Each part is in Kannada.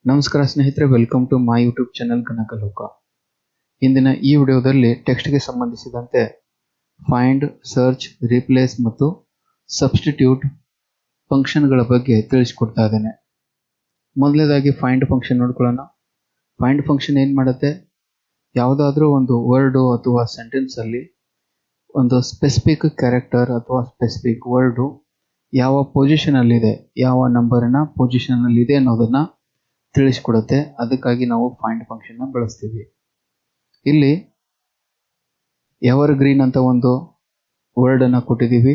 ನಮಸ್ಕಾರ ಸ್ನೇಹಿತರೆ, welcome to my YouTube channel Kanakaloka. ಇಂದಿನ ಈ ವಿಡಿಯೋದಲ್ಲಿ ಟೆಕ್ಸ್ಟ್ಗೆ ಸಂಬಂಧಿಸಿದಂತೆ ಫೈಂಡ್, ಸರ್ಚ್, ರೀಪ್ಲೇಸ್ ಮತ್ತು ಸಬ್ಸ್ಟಿಟ್ಯೂಟ್ ಫಂಕ್ಷನ್ಗಳ ಬಗ್ಗೆ ತಿಳಿಸ್ಕೊಡ್ತಾ ಇದ್ದೇನೆ. ಮೊದಲನೇದಾಗಿ ಫೈಂಡ್ ಫಂಕ್ಷನ್ ನೋಡ್ಕೊಳ್ಳೋಣ. ಫೈಂಡ್ ಫಂಕ್ಷನ್ ಏನು ಮಾಡುತ್ತೆ, ಯಾವುದಾದ್ರೂ ಒಂದು ವರ್ಡು ಅಥವಾ ಸೆಂಟೆನ್ಸಲ್ಲಿ ಒಂದು ಸ್ಪೆಸಿಫಿಕ್ ಕ್ಯಾರೆಕ್ಟರ್ ಅಥವಾ ಸ್ಪೆಸಿಫಿಕ್ ವರ್ಡು ಯಾವ ಪೊಸಿಷನಲ್ಲಿದೆ, ಯಾವ ನಂಬರಿನ ಪೊಸಿಷನಲ್ಲಿದೆ ಅನ್ನೋದನ್ನು ತಿಳಿಸ್ಕೊಡುತ್ತೆ. ಅದಕ್ಕಾಗಿ ನಾವು ಫೈಂಡ್ ಫಂಕ್ಷನ್ನ ಬಳಸ್ತೀವಿ. ಇಲ್ಲಿ ಎವರ್ ಗ್ರೀನ್ ಅಂತ ಒಂದು ವರ್ಡನ್ನು ಕೊಟ್ಟಿದ್ದೀವಿ.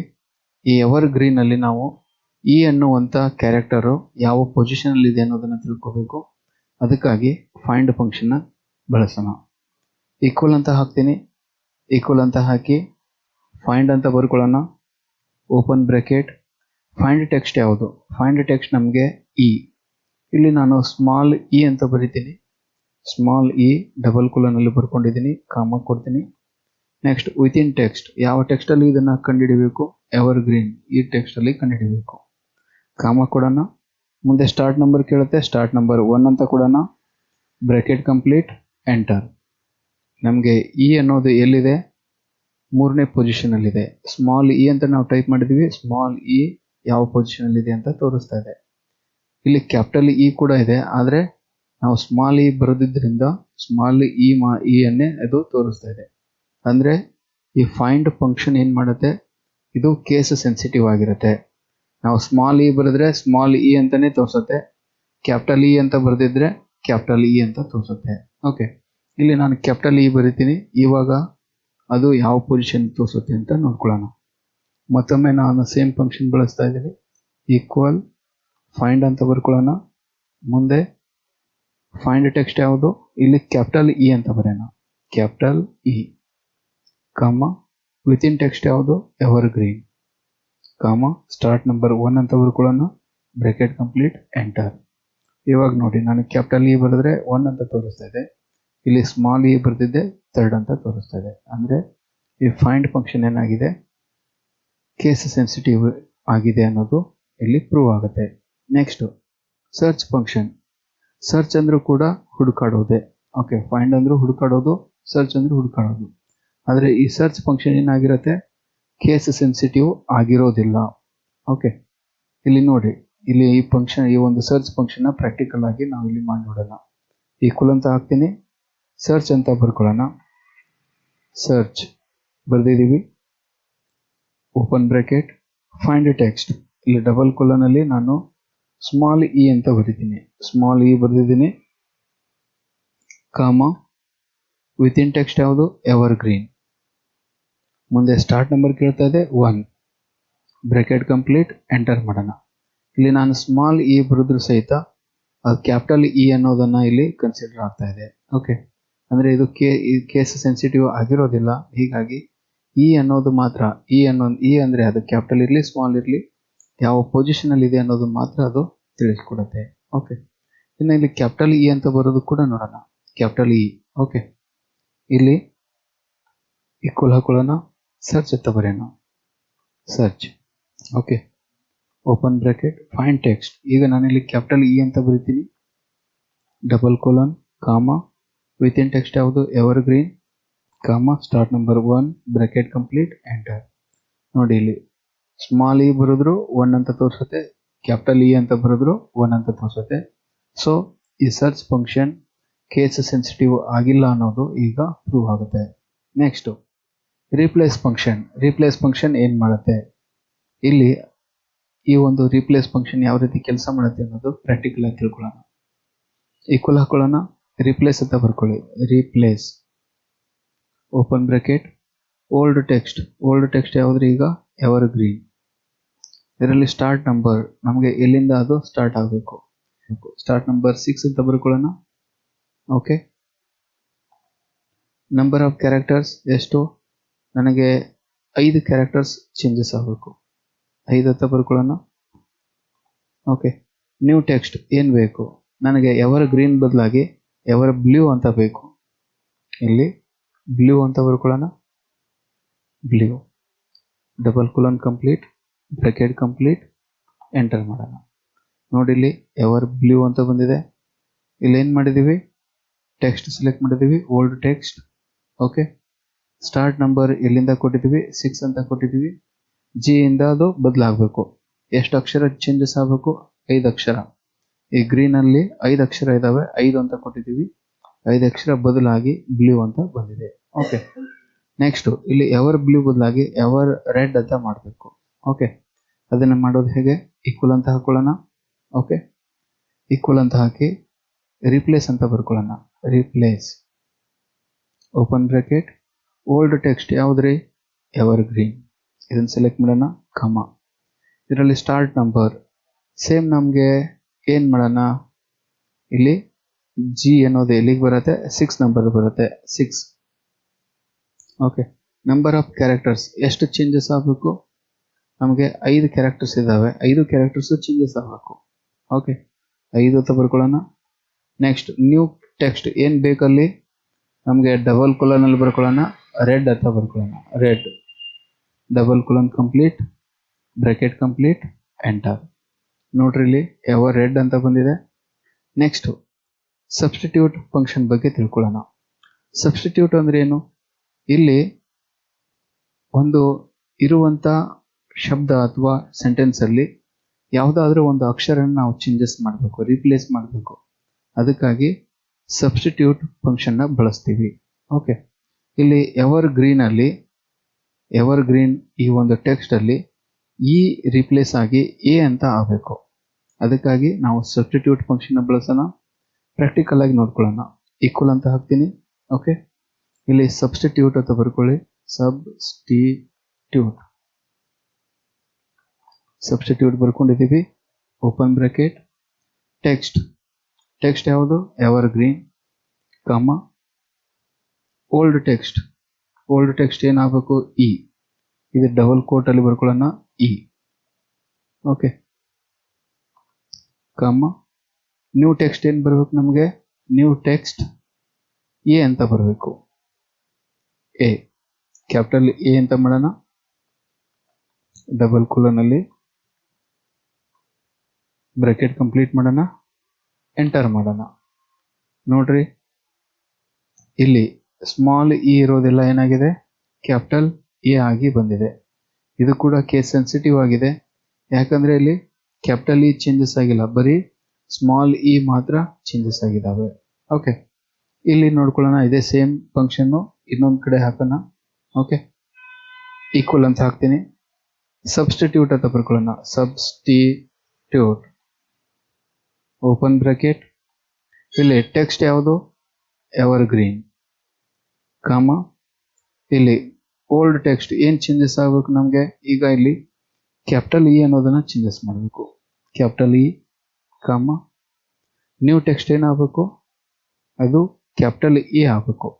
ಈ ಎವರ್ ಗ್ರೀನಲ್ಲಿ ನಾವು ಇ ಅನ್ನುವಂಥ ಕ್ಯಾರೆಕ್ಟರು ಯಾವ ಪೊಸಿಷನಲ್ಲಿದೆ ಅನ್ನೋದನ್ನು ತಿಳ್ಕೋಬೇಕು. ಅದಕ್ಕಾಗಿ ಫೈಂಡ್ ಫಂಕ್ಷನ್ನ ಬಳಸೋಣ. ಈಕ್ವಲ್ ಅಂತ ಹಾಕ್ತೀನಿ. ಈಕ್ವಲ್ ಅಂತ ಹಾಕಿ ಫೈಂಡ್ ಅಂತ ಬರ್ಕೊಳ್ಳೋಣ. Open bracket. ಫೈಂಡ್ ಟೆಕ್ಸ್ಟ್ ಯಾವುದು? ಫೈಂಡ್ ಟೆಕ್ಸ್ಟ್ ನಮಗೆ ಇ. ಇಲ್ಲಿ ನಾನು ಸ್ಮಾಲ್ ಇ ಅಂತ ಬರಿತೀನಿ. ಸ್ಮಾಲ್ ಇ ಡಬಲ್ ಕೊಲನಲ್ಲಿ ಬರ್ಕೊಂಡಿದ್ದೀನಿ, ಕಾಮ ಕೊಡ್ತೀನಿ. ನೆಕ್ಸ್ಟ್ ವಿತಿನ್ ಟೆಕ್ಸ್ಟ್, ಯಾವ ಟೆಕ್ಸ್ಟಲ್ಲಿ ಇದನ್ನು ಕಂಡುಹಿಡಬೇಕು? ಎವರ್ ಗ್ರೀನ್ ಈ ಟೆಕ್ಸ್ಟಲ್ಲಿ ಕಂಡುಹಿಡಬೇಕು. ಕಾಮ ಕೊಡೋಣ. ಮುಂದೆ ಸ್ಟಾರ್ಟ್ ನಂಬರ್ ಕೇಳುತ್ತೆ, ಸ್ಟಾರ್ಟ್ ನಂಬರ್ 1 ಅಂತ ಕೊಡೋಣ. Bracket complete, enter. ನಮಗೆ ಇ ಅನ್ನೋದು ಎಲ್ಲಿದೆ? 3ನೇ ಪೊಸಿಷನಲ್ಲಿದೆ. ಸ್ಮಾಲ್ ಇ ಅಂತ ನಾವು ಟೈಪ್ ಮಾಡಿದ್ವಿ. ಸ್ಮಾಲ್ ಇ ಯಾವ ಪೊಸಿಷನಲ್ಲಿದೆ ಅಂತ ತೋರಿಸ್ತಾ ಇದೆ. ಇಲ್ಲಿ ಕ್ಯಾಪಿಟಲ್ ಇ ಕೂಡ ಇದೆ, ಆದರೆ ನಾವು ಸ್ಮಾಲ್ ಇ ಬರೆದಿದ್ದರಿಂದ ಸ್ಮಾಲ್ ಇ ಅನ್ನೇ ಅದು ತೋರಿಸ್ತಾ ಇದೆ. ಅಂದರೆ ಈ ಫೈಂಡ್ ಫಂಕ್ಷನ್ ಏನು ಮಾಡುತ್ತೆ, ಇದು ಕೇಸ್ ಸೆನ್ಸಿಟಿವ್ ಆಗಿರುತ್ತೆ. ನಾವು ಸ್ಮಾಲ್ ಇ ಬರೆದ್ರೆ ಸ್ಮಾಲ್ ಇ ಅಂತಲೇ ತೋರಿಸುತ್ತೆ. ಕ್ಯಾಪಿಟಲ್ ಇ ಅಂತ ಬರೆದಿದ್ರೆ ಕ್ಯಾಪಿಟಲ್ ಇ ಅಂತ ತೋರಿಸುತ್ತೆ. ಓಕೆ, ಇಲ್ಲಿ ನಾನು ಕ್ಯಾಪಿಟಲ್ ಇ ಬರಿತೀನಿ. ಇವಾಗ ಅದು ಯಾವ ಪೊಸಿಷನ್ ತೋರಿಸುತ್ತೆ ಅಂತ ನೋಡ್ಕೊಳ್ಳೋಣ. ಮತ್ತೊಮ್ಮೆ ನಾನು ಸೇಮ್ ಫಂಕ್ಷನ್ ಬಳಸ್ತಾ ಇದ್ದೀನಿ. ಈಕ್ವಲ್ ಫೈಂಡ್ ಅಂತ ಬರ್ಕೊಳ್ಳೋಣ. ಮುಂದೆ ಫೈಂಡ್ ಟೆಕ್ಸ್ಟ್ ಯಾವುದು? ಇಲ್ಲಿ ಕ್ಯಾಪಿಟಲ್ ಇ ಅಂತ ಬರೆಯೋಣ. ಕ್ಯಾಪಿಟಲ್ ಇ, ಕಾಮ ವಿತಿನ್ ಟೆಕ್ಸ್ಟ್ ಯಾವುದು? ಎವರ್ ಗ್ರೀನ್, ಕಾಮ ಸ್ಟಾರ್ಟ್ ನಂಬರ್ 1 ಅಂತ ಬರ್ಕೊಳ್ಳೋಣ. Bracket complete, enter. ಇವಾಗ ನೋಡಿ, ನಾನು ಕ್ಯಾಪಿಟಲ್ ಇ ಬರೆದ್ರೆ 1 ಅಂತ ತೋರಿಸ್ತಾ ಇದೆ. ಇಲ್ಲಿ ಸ್ಮಾಲ್ ಇ ಬರೆದಿದ್ದೆ 3 ಅಂತ ತೋರಿಸ್ತಾ ಇದೆ. ಅಂದರೆ ಈ ಫೈಂಡ್ ಫಂಕ್ಷನ್ ಏನಾಗಿದೆ, ಕೇಸ್ ಸೆನ್ಸಿಟಿವ್ ಆಗಿದೆ ಅನ್ನೋದು ಇಲ್ಲಿ ಪ್ರೂವ್ ಆಗುತ್ತೆ. Next search function. ಸರ್ಚ್ ಅಂದ್ರೂ ಕೂಡ ಹುಡುಕಾಡೋದೆ. ಓಕೆ, ಫೈಂಡ್ ಅಂದ್ರೂ ಹುಡುಕಾಡೋದು, ಸರ್ಚ್ ಅಂದ್ರೂ ಹುಡುಕಾಡೋದು. ಆದರೆ ಈ ಸರ್ಚ್ ಫಂಕ್ಷನ್ ಏನಾಗಿರುತ್ತೆ, ಕೇಸ್ ಸೆನ್ಸಿಟಿವ್ ಆಗಿರೋದಿಲ್ಲ. ಓಕೆ, ಇಲ್ಲಿ ನೋಡಿ, ಇಲ್ಲಿ ಈ ಫಂಕ್ಷನ್, ಈ ಒಂದು ಸರ್ಚ್ ಫಂಕ್ಷನ್ನ ಪ್ರಾಕ್ಟಿಕಲ್ ಆಗಿ ನಾವು ಇಲ್ಲಿ ಮಾಡಿ ನೋಡೋಣ. ಈಕ್ವಲ್ ಅಂತ ಹಾಕ್ತೀನಿ, ಸರ್ಚ್ ಅಂತ ಬರ್ಕೊಳ್ಳೋಣ. ಸರ್ಚ್ ಬರೆದಿದ್ದೀವಿ. Open bracket, find text. ಇಲ್ಲಿ ಡಬಲ್ ಕೊಲನಲ್ಲಿ ನಾನು ಸ್ಮಾಲ್ ಇ ಅಂತ ಬರೀತೀನಿ. ಸ್ಮಾಲ್ ಇ ಬರೆದಿದ್ದೀನಿ, ಕಾಮ ವಿತಿನ್ ಟೆಕ್ಸ್ಟ್ ಯಾವುದು? Evergreen. ಮುಂದೆ ಸ್ಟಾರ್ಟ್ ನಂಬರ್ ಕೇಳ್ತಾ ಇದೆ 1, ಬ್ರ್ಯಾಕೆಟ್ ಕಂಪ್ಲೀಟ್, ಎಂಟರ್ ಮಾಡೋಣ. ಇಲ್ಲಿ ನಾನು ಸ್ಮಾಲ್ ಇ ಬರೆದ್ರೂ ಸಹಿತ ಅದು ಕ್ಯಾಪಿಟಲ್ ಇ ಅನ್ನೋದನ್ನು ಇಲ್ಲಿ ಕನ್ಸಿಡರ್ ಆಗ್ತಾ ಇದೆ. ಓಕೆ, ಅಂದರೆ ಇದು ಕೇಸ್ ಸೆನ್ಸಿಟಿವ್ ಆಗಿರೋದಿಲ್ಲ. ಹೀಗಾಗಿ ಇ ಅನ್ನೋದು ಮಾತ್ರ, ಇ ಅಂದರೆ ಅದು ಕ್ಯಾಪಿಟಲ್ ಇರಲಿ ಸ್ಮಾಲ್ ಇರಲಿ, ಯಾವ ಪೊಸಿಷನಲ್ಲಿ ಇದೆ ಅನ್ನೋದು ಮಾತ್ರ ಅದು ತಿಳಿಸ್ಕೊಡುತ್ತೆ. ಓಕೆ, ಇನ್ನು ಇಲ್ಲಿ ಕ್ಯಾಪಿಟಲ್ ಇ ಅಂತ ಬರೋದು ಕೂಡ ನೋಡೋಣ. Capital E. ಓಕೆ, ಇಲ್ಲಿ ಈಕ್ವಲ್ ಹಾಕೊಳ್ಳೋಣ. ಸರ್ಚ್ ಅಂತ ಬರೆಯೋಣ. Search. Okay, open bracket, find text. ಈಗ ನಾನಿಲ್ಲಿ ಕ್ಯಾಪಿಟಲ್ ಇ ಅಂತ ಬರಿತೀನಿ. ಡಬಲ್ ಕೊಲನ್, ಕಾಮ ವಿತಿನ್ ಟೆಕ್ಸ್ಟ್ ಯಾವುದು? ಎವರ್ ಗ್ರೀನ್, ಕಾಮ start number 1, bracket complete, enter. ನೋಡಿ, ಇಲ್ಲಿ ಸ್ಮಾಲ್ ಇ ಬರೆದ್ರು 1 ಅಂತ ತೋರಿಸುತ್ತೆ, ಕ್ಯಾಪಿಟಲ್ ಇ ಅಂತ ಬರೆದ್ರು 1 ಅಂತ ತೋರಿಸುತ್ತೆ. ಸೊ ಈ ಸರ್ಚ್ ಫಂಕ್ಷನ್ ಕೇಸ್ ಸೆನ್ಸಿಟಿವ್ ಆಗಿಲ್ಲ ಅನ್ನೋದು ಈಗ ಪ್ರೂವ್ ಆಗುತ್ತೆ. Next replace function. Replace function ಏನು ಮಾಡುತ್ತೆ, ಇಲ್ಲಿ ಈ ಒಂದು ರೀಪ್ಲೇಸ್ ಫಂಕ್ಷನ್ ಯಾವ ರೀತಿ ಕೆಲಸ ಮಾಡುತ್ತೆ ಅನ್ನೋದು ಪ್ರಾಕ್ಟಿಕಲ್ ಆಗಿ ತಿಳ್ಕೊಳ್ಳೋಣ. ಈಕ್ವಲ್ ಹಾಕೊಳ್ಳೋಣ. ರೀಪ್ಲೇಸ್ ಅಂತ ಬರ್ಕೊಳ್ಳಿ. Replace, open bracket, old text. Old text ಯಾವುದ್ರಿ? ಈಗ ಎವರ್ ಗ್ರೀನ್. ಇದರಲ್ಲಿ ಸ್ಟಾರ್ಟ್ ನಂಬರ್ ನಮಗೆ ಎಲ್ಲಿಂದ ಅದು ಸ್ಟಾರ್ಟ್ ಆಗಬೇಕು? ಸ್ಟಾರ್ಟ್ ನಂಬರ್ 6 ಅಂತ ಬರ್ಕೊಳ್ಳೋಣ. ಓಕೆ, ನಂಬರ್ ಆಫ್ ಕ್ಯಾರೆಕ್ಟರ್ಸ್ ಎಷ್ಟು? ನನಗೆ 5 ಕ್ಯಾರೆಕ್ಟರ್ಸ್ ಚೇಂಜಸ್ ಆಗಬೇಕು. 5 ಅಂತ ಬರ್ಕೊಳ್ಳೋಣ. ಓಕೆ, ನ್ಯೂ ಟೆಕ್ಸ್ಟ್ ಏನು ಬೇಕು? ನನಗೆ ಎವರ್ ಗ್ರೀನ್ ಬದಲಾಗಿ ಎವರ್ ಬ್ಲೂ ಅಂತ ಬೇಕು. ಇಲ್ಲಿ ಬ್ಲೂ ಅಂತ ಬರ್ಕೊಳ್ಳೋಣ. Blue, double colon complete, bracket complete, enter ಮಾಡೋಣ. ನೋಡಿ, ಇಲ್ಲಿ ಎವರ್ ಬ್ಲೂ ಅಂತ ಬಂದಿದೆ. ಇಲ್ಲಿ ಏನು ಮಾಡಿದ್ದೀವಿ, ಟೆಕ್ಸ್ಟ್ ಸೆಲೆಕ್ಟ್ ಮಾಡಿದ್ದೀವಿ, old text. Okay, start number ಎಲ್ಲಿಂದ ಕೊಟ್ಟಿದ್ದೀವಿ, 6 ಅಂತ ಕೊಟ್ಟಿದ್ದೀವಿ. ಜಿ ಇಂದ ಅದು ಬದಲಾಗಬೇಕು. ಎಷ್ಟು ಅಕ್ಷರ ಚೇಂಜಸ್ ಆಗಬೇಕು, 5 ಅಕ್ಷರ. ಈ ಗ್ರೀನಲ್ಲಿ 5 ಅಕ್ಷರ ಇದ್ದಾವೆ, 5 ಅಂತ ಕೊಟ್ಟಿದ್ದೀವಿ. 5 ಅಕ್ಷರ ಬದಲಾಗಿ ಬ್ಲೂ ಅಂತ ಬಂದಿದೆ. ಓಕೆ, ನೆಕ್ಸ್ಟ್ ಇಲ್ಲಿ ಎವರ್ ಬ್ಲೂ ಬದಲಾಗಿ ಎವರ್ ರೆಡ್ ಅಂತ ಮಾಡಬೇಕು. ಓಕೆ, ಅದನ್ನು ಮಾಡೋದು ಹೇಗೆ, ಈಕ್ವಲ್ ಅಂತ ಹಾಕೊಳ್ಳೋಣ. ಓಕೆ, ಈಕ್ವಲ್ ಅಂತ ಹಾಕಿ ರಿಪ್ಲೇಸ್ ಅಂತ ಬರ್ಕೊಳ್ಳೋಣ. Replace open bracket, old text ಯಾವುದ್ರಿ, ಎವರ್ ಗ್ರೀನ್. ಇದನ್ನು ಸೆಲೆಕ್ಟ್ ಮಾಡೋಣ, ಕಮ. ಇದರಲ್ಲಿ ಸ್ಟಾರ್ಟ್ ನಂಬರ್ ಸೇಮ್ ನಮಗೆ ಏನು ಮಾಡೋಣ, ಇಲ್ಲಿ ಜಿ ಅನ್ನೋದು ಎಲ್ಲಿಗೆ ಬರುತ್ತೆ, 6 ನಂಬರ್ ಬರುತ್ತೆ, 6. ಓಕೆ, ನಂಬರ್ ಆಫ್ ಕ್ಯಾರೆಕ್ಟರ್ಸ್ ಎಷ್ಟು ಚೇಂಜಸ್ ಆಗಬೇಕು, ನಮಗೆ 5 ಕ್ಯಾರೆಕ್ಟರ್ಸ್ ಇದ್ದಾವೆ, 5 ಕ್ಯಾರೆಕ್ಟರ್ಸು ಚೇಂಜಸ್ ಆಗಬೇಕು. ಓಕೆ, 5 ಅಂತ ಬರ್ಕೊಳ್ಳೋಣ. ನೆಕ್ಸ್ಟ್ ನ್ಯೂ ಟೆಕ್ಸ್ಟ್ ಏನು ಬೇಕಲ್ಲಿ, ನಮಗೆ ಡಬಲ್ ಕೊಲನಲ್ಲಿ ಬರ್ಕೊಳ್ಳೋಣ, ರೆಡ್ ಅಂತ ಬರ್ಕೊಳ್ಳೋಣ. Red double colon complete, bracket complete, enter. ನೋಡ್ರಿ ಇಲ್ಲಿ ಎವರ್ ರೆಡ್ ಅಂತ ಬಂದಿದೆ. ನೆಕ್ಸ್ಟ್ ಸಬ್ಸ್ಟಿಟ್ಯೂಟ್ ಫಂಕ್ಷನ್ ಬಗ್ಗೆ ತಿಳ್ಕೊಳ್ಳೋಣ. ಸಬ್ಸ್ಟಿಟ್ಯೂಟ್ ಅಂದ್ರೆ ಏನು, ಇಲ್ಲಿ ಒಂದು ಇರುವಂಥ ಶಬ್ದ ಅಥವಾ ಸೆಂಟೆನ್ಸಲ್ಲಿ ಯಾವುದಾದ್ರೂ ಒಂದು ಅಕ್ಷರನ ನಾವು ಚೇಂಜಸ್ ಮಾಡಬೇಕು, ರಿಪ್ಲೇಸ್ ಮಾಡಬೇಕು. ಅದಕ್ಕಾಗಿ ಸಬ್ಸ್ಟಿಟ್ಯೂಟ್ ಫಂಕ್ಷನ್ನ ಬಳಸ್ತೀವಿ. ಓಕೆ, ಇಲ್ಲಿ ಎವರ್ ಗ್ರೀನ್ ಈ ಒಂದು ಟೆಕ್ಸ್ಟಲ್ಲಿ ಇ ರಿಪ್ಲೇಸ್ ಆಗಿ ಎ ಅಂತ ಆಗಬೇಕು. ಅದಕ್ಕಾಗಿ ನಾವು ಸಬ್ಸ್ಟಿಟ್ಯೂಟ್ ಫಂಕ್ಷನ್ನ ಬಳಸೋಣ. ಪ್ರಾಕ್ಟಿಕಲ್ ಆಗಿ ನೋಡ್ಕೊಳ್ಳೋಣ. ಈಕ್ವಲ್ ಅಂತ ಹಾಕ್ತೀನಿ. ಓಕೆ, ಇಲ್ಲಿ ಸಬ್ಸ್ಟಿಟ್ಯೂಟ್ ಅಂತ ಬರ್ಕೊಳ್ಳಿ. ಸಬ್ಸ್ಟಿಟ್ಯೂಟ್ ಬರ್ಕೊಂಡಿದ್ದೀವಿ. ಓಪನ್ ಬ್ರಾಕೆಟ್, ಟೆಕ್ಸ್ಟ್ ಯಾವುದು, ಎವರ್ ಗ್ರೀನ್, ಕಾಮ, ಓಲ್ಡ್ ಟೆಕ್ಸ್ಟ್ ಏನಾಗಬೇಕು, ಇ. ಇದು ಡಬಲ್ ಕೋಟಲ್ಲಿ ಬರ್ಕೊಳ್ಳೋಣ, ಇ. ಓಕೆ, ಕಾಮ, ನ್ಯೂ ಟೆಕ್ಸ್ಟ್ ಏನು ಬರಬೇಕು ನಮಗೆ, ನ್ಯೂ ಟೆಕ್ಸ್ಟ್ ಎ ಅಂತ ಬರಬೇಕು. ಎ ಕ್ಯಾಪಿಟಲ್ ಎ ಅಂತ ಮಾಡೋಣ. ಡಬಲ್ ಕೋಲನಲ್ಲಿ ಬ್ರಾಕೆಟ್ ಕಂಪ್ಲೀಟ್ ಮಾಡೋಣ, ಎಂಟರ್ ಮಾಡೋಣ. ನೋಡ್ರಿ ಇಲ್ಲಿ ಸ್ಮಾಲ್ ಇ ಇರೋದೆಲ್ಲ ಏನಾಗಿದೆ, ಕ್ಯಾಪಿಟಲ್ ಎ ಆಗಿ ಬಂದಿದೆ. ಇದು ಕೂಡ ಕೇಸ್ ಸೆನ್ಸಿಟಿವ್ ಆಗಿದೆ, ಯಾಕಂದ್ರೆ ಇಲ್ಲಿ ಕ್ಯಾಪಿಟಲ್ ಇ ಚೇಂಜಸ್ ಆಗಿಲ್ಲ, ಬರೀ ಸ್ಮಾಲ್ ಇ ಮಾತ್ರ ಚೇಂಜಸ್ ಆಗಿದ್ದಾವೆ. ಓಕೆ, ಇಲ್ಲಿ ನೋಡ್ಕೊಳ್ಳೋಣ. ಇದೇ ಸೇಮ್ ಫಂಕ್ಷನ್ನು ಇನ್ನೊಂದು ಕಡೆ ಹಾಕೋಣ. ಓಕೆ, ಈಕ್ವಲ್ ಅಂತ ಹಾಕ್ತೀನಿ. ಸಬ್ಸ್ಟಿಟ್ಯೂಟ್ ಅಂತ ಬರ್ಕೊಳ್ಳೋಣ. ಸಬ್ಸ್ಟಿಟ್ಯೂಟ್ ಓಪನ್ ಬ್ರಾಕೆಟ್, ಇಲ್ಲಿ ಟೆಕ್ಸ್ಟ್ ಯಾವುದು, ಎವರ್ ಗ್ರೀನ್, ಕಾಮ, ಇಲ್ಲಿ ಓಲ್ಡ್ ಟೆಕ್ಸ್ಟ್ ಏನು ಚೇಂಜಸ್ ಆಗಬೇಕು ನಮಗೆ, ಈಗ ಇಲ್ಲಿ ಕ್ಯಾಪಿಟಲ್ ಇ ಅನ್ನೋದನ್ನ ಚೇಂಜಸ್ ಮಾಡಬೇಕು. ಕ್ಯಾಪಿಟಲ್ ಇ, ಕಾಮ, ನ್ಯೂ ಟೆಕ್ಸ್ಟ್ ಏನಾಗಬೇಕು, ಅದು ಕ್ಯಾಪಿಟಲ್ ಎ ಆಗಬೇಕು.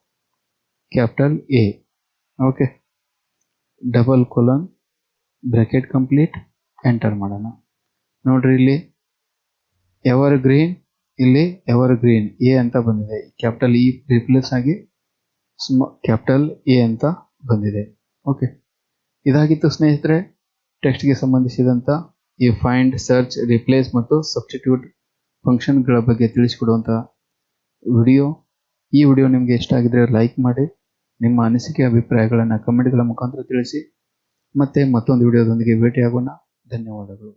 Capital A. Okay, double colon bracket complete, enter ಮಾಡೋಣ. ನೋಡ್ರಿ ಇಲ್ಲಿ ಎವರ್ ಗ್ರೀನ್, ಇಲ್ಲಿ ಎವರ್ ಗ್ರೀನ್ ಎ ಅಂತ ಬಂದಿದೆ. ಕ್ಯಾಪಿಟಲ್ ಇ ರಿಪ್ಲೇಸ್ ಆಗಿ ಕ್ಯಾಪಿಟಲ್ ಎ ಅಂತ ಬಂದಿದೆ. ಓಕೆ, ಇದಾಗಿತ್ತು ಸ್ನೇಹಿತರೆ ಟೆಕ್ಸ್ಟ್ಗೆ ಸಂಬಂಧಿಸಿದಂಥ ಈ ಫೈಂಡ್, ಸರ್ಚ್, ರಿಪ್ಲೇಸ್ ಮತ್ತು ಸಬ್ಸ್ಟಿಟ್ಯೂಟ್ ಫಂಕ್ಷನ್ಗಳ ಬಗ್ಗೆ ತಿಳಿಸಿಕೊಡುವಂಥ ವಿಡಿಯೋ. ಈ ವಿಡಿಯೋ ನಿಮಗೆ ಇಷ್ಟ ಆಗಿದ್ರೆ ಲೈಕ್ ಮಾಡಿ, ನಿಮ್ಮ ಅನಿಸಿಕೆ ಅಭಿಪ್ರಾಯಗಳನ್ನು ಕಮೆಂಟ್ಗಳ ಮುಖಾಂತರ ತಿಳಿಸಿ. ಮತ್ತೆ ಮತ್ತೊಂದು ವಿಡಿಯೋದೊಂದಿಗೆ ಭೇಟಿಯಾಗೋಣ. ಧನ್ಯವಾದಗಳು.